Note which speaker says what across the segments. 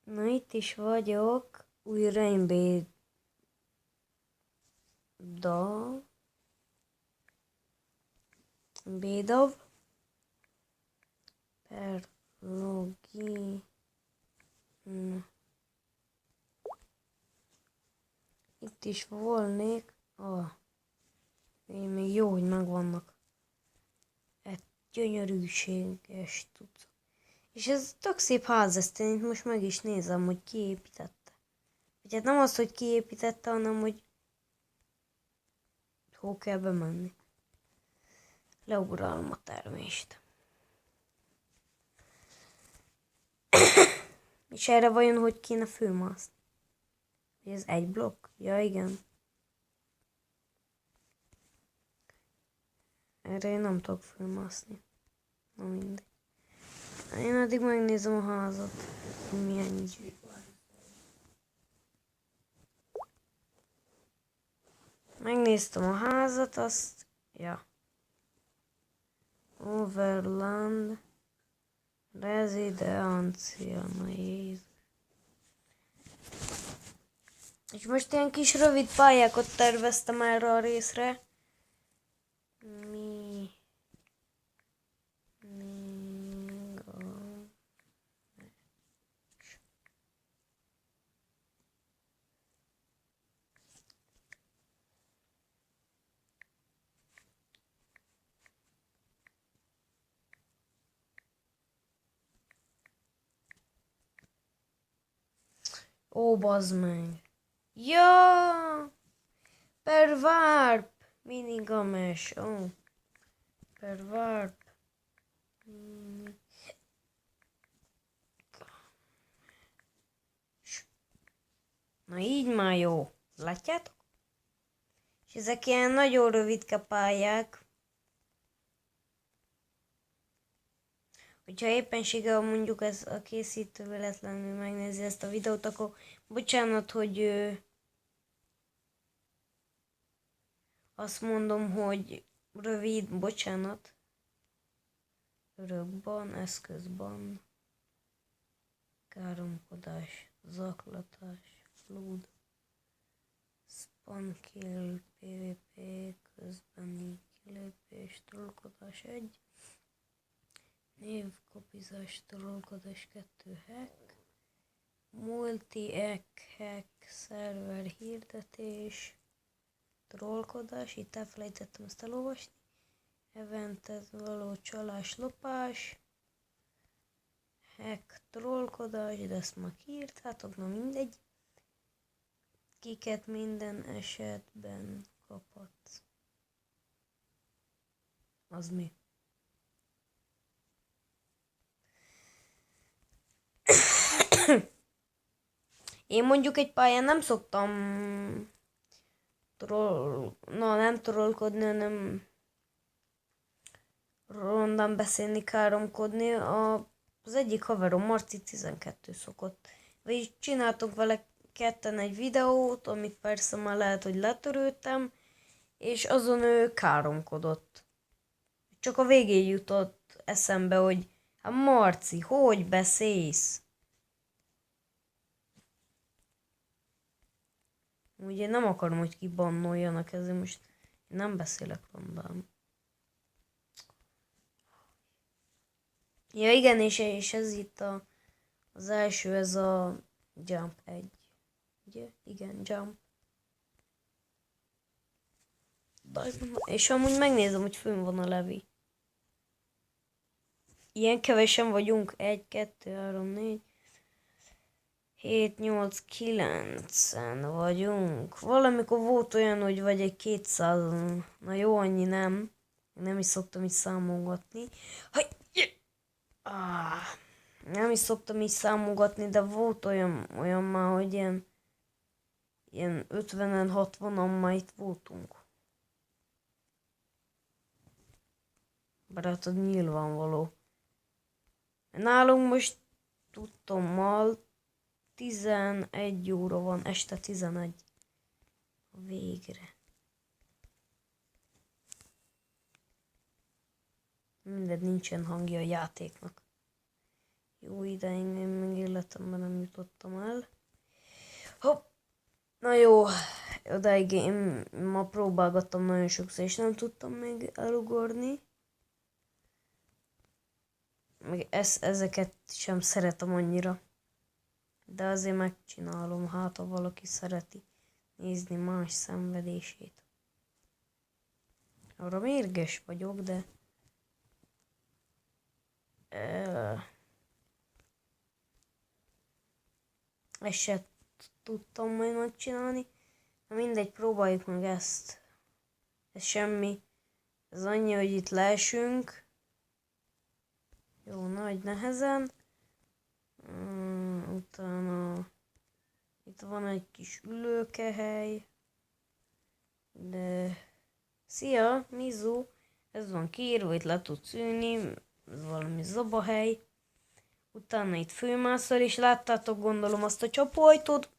Speaker 1: Na itt is vagyok, újra én Bédav per login. Itt is volnék. Én még jó, hogy megvannak. Egy gyönyörűséges tudsz. És ez tök szép ház, ezt én itt most meg is nézem, hogy ki építette. Vagy hát nem az, hogy ki építette, hanem hogy hol kell bemenni. Leuralom a termést. És erre vajon hogy kéne főmászni? Ez egy blokk? Ja, igen. Erre én nem tudok főmászni. Na mindegy. Én addig megnézem a házat. Milyen így. Megnéztem a házat, azt... Ja. Overland. Rezidencia. Na Jézus. És most ilyen kis rövid pályákat terveztem erre a részre. Ó, bazd meg. Ja! Per warp. Minigames. Ó. Per warp. Na így már jó. Látjátok? És ezek ilyen nagyon rövidke pályák. Hogyha éppenséggel mondjuk ez a készítő véletlenül megnézi ezt a videót, akkor bocsánat, hogy azt mondom, hogy rövid, bocsánat. Örökban, eszközban, káromkodás, zaklatás, flood, spam kill, pvp, közbeni kilépés, trollkodás 1, névkopizás, trollkodás 2, hack, multi-hack, szerver hirdetés, trollkodás, itt elfelejtettem ezt elolvasni, eventet való csalás, lopás, hack, trollkodás, de ezt már kiírtátok, na mindegy. Kiket minden esetben kaphatsz. Az mi? Én mondjuk egy pályán nem szoktam nem trollkodni, hanem rondán beszélni, káromkodni. Az egyik haverom, Marci 12 szokott. Vagyis csináltunk vele ketten egy videót, amit persze már lehet, hogy letöröltem, és azon ő káromkodott. Csak a végén jutott eszembe, hogy hát Marci, hogy beszélsz? Ugye nem akarom, hogy kibannoljanak, ezért most nem beszélek rondán. Ja igen, és ez itt az első, ez a Jump 1. Ugye? Igen, Jump. És amúgy megnézem, hogy fönn van a Levi. Ilyen kevesen vagyunk. 1, 2, 3, 4, 7, 8, 9-en vagyunk. Valamikor volt olyan, hogy vagy egy 200. Na jó, annyi nem. Nem is szoktam így számolgatni. Nem is szoktam így számolgatni, de volt olyan már, hogy ilyen 50-en, 60-an már itt voltunk. Barátod nyilvánvaló. Nálunk most tudtommal 11 óra van, este 11. Végre. Mindegy, nincsen hangja a játéknak. Jó ideig én még életemben nem jutottam el. Hopp. Na jó, odáig én ma próbálgattam nagyon sokszor, és nem tudtam még elugorni. Meg ezeket sem szeretem annyira. De azért megcsinálom, hát ha valaki szereti nézni más szenvedését. Arra mérges vagyok, de... Ezt se tudtam majd megcsinálni. Na mindegy, próbáljuk meg ezt. Ez semmi. Ez annyi, hogy itt leesünk. Jó, nagy nehezen. Utána itt van egy kis ülőkehely. De... Szia, Mizu! Ez van kiírva, itt le tudsz ülni. Ez valami zabahely. Utána itt főmászol, és láttátok gondolom azt a csapóajtót.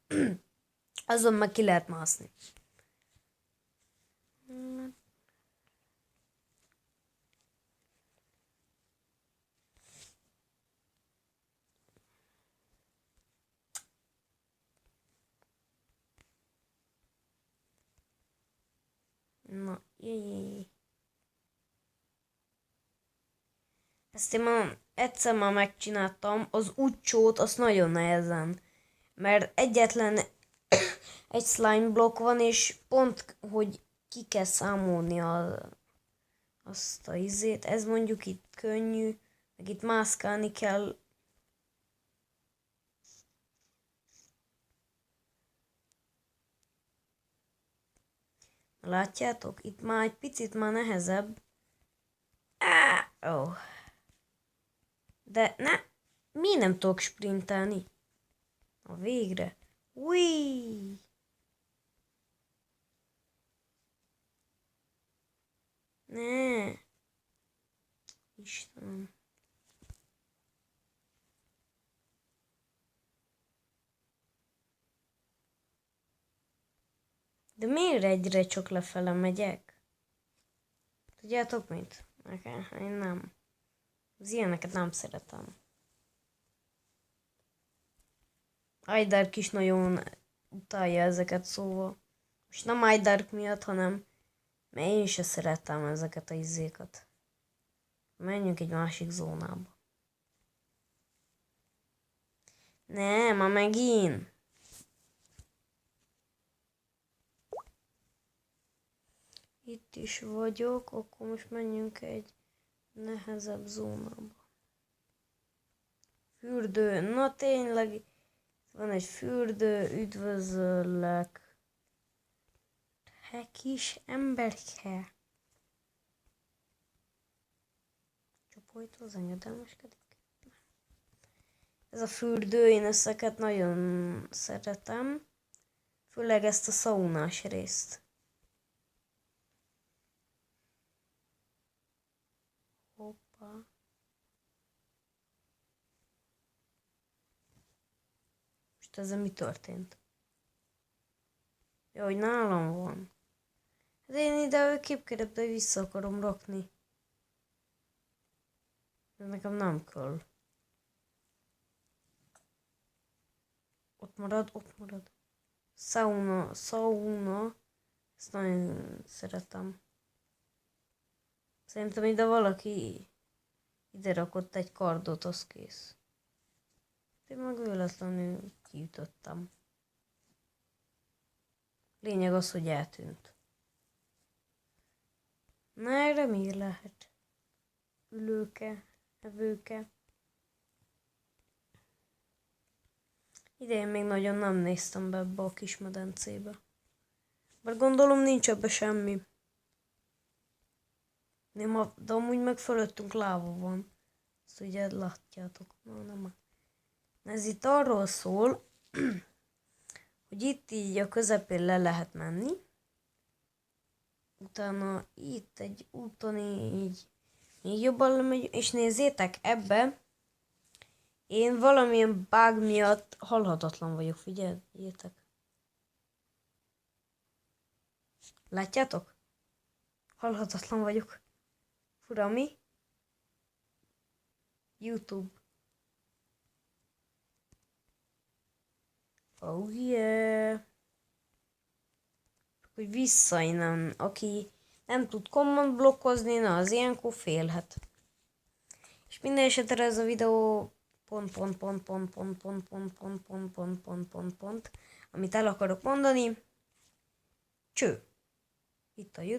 Speaker 1: Azon meg ki lehet mászni. Na, jéj. Ezt én már egyszer megcsináltam, az útcsót, azt nagyon nehezen. Mert egyetlen egy slime blokk van, és pont, hogy ki kell számolni azt a izét. Ez mondjuk itt könnyű, meg itt mászkálni kell. Látjátok? Itt már egy picit már nehezebb. Oh. De mi nem tudok sprintelni? A végre. Ui! Ne! Istenem. De miért egyre csak lefele megyek? Tudjátok mit? Nekem, én nem. Az ilyeneket nem szeretem. Ajdark is nagyon utálja ezeket, szóval. Most nem Ajdark miatt, hanem mert én se szeretem ezeket a izzékat. Menjünk egy másik zónába. Nem, ma megint. Itt is vagyok, akkor most menjünk egy nehezebb zónába. Fürdő, na tényleg, van egy fürdő, üdvözöllek. Te kis emberke. Csapójtóhoz engedelmeskedik. Ez a fürdő, én ezeket nagyon szeretem. Főleg ezt a szaunás részt. Hoppa. Most ezzel mi történt? Jó, hogy nálam van. Hát én ide képkeretbe vissza akarom rakni. Ez nekem nem kell. Ott marad, ott marad. Sauna. Ezt nagyon szeretem. Szerintem ide valaki ide rakott egy kardot, az kész. Én meg véletlenül kiütöttem. Lényeg az, hogy eltűnt. Na erre mi lehet? Ülőke, evőke. Idén még nagyon nem néztem be ebbe a kis medencébe. Bár gondolom nincs ebbe semmi. De amúgy meg fölöttünk láva van. Ezt ugye látjátok. Nem. Ez itt arról szól, hogy itt így a közepén le lehet menni. Utána itt egy úton így még jobban lemegy, és nézzétek ebbe, én valamilyen bug miatt halhatatlan vagyok, figyeljétek. Látjátok? Halhatatlan vagyok. Fura mi? YouTube. Oh yeah. Hogy vissza innen, aki nem tud command blokkozni, na az ilyenkor félhet. És minden esetre ez a videó amit el akarok mondani. Cső. Itt a YouTube.